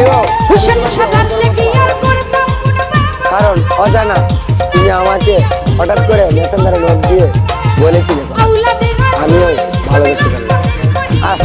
আমিও, কারণ অজানা তুমি আমাকে হঠাৎ করে মেসেঞ্জারে নোট দিয়ে বলেছিলে, আমিও ভালোবেসে ফেললাম। আজ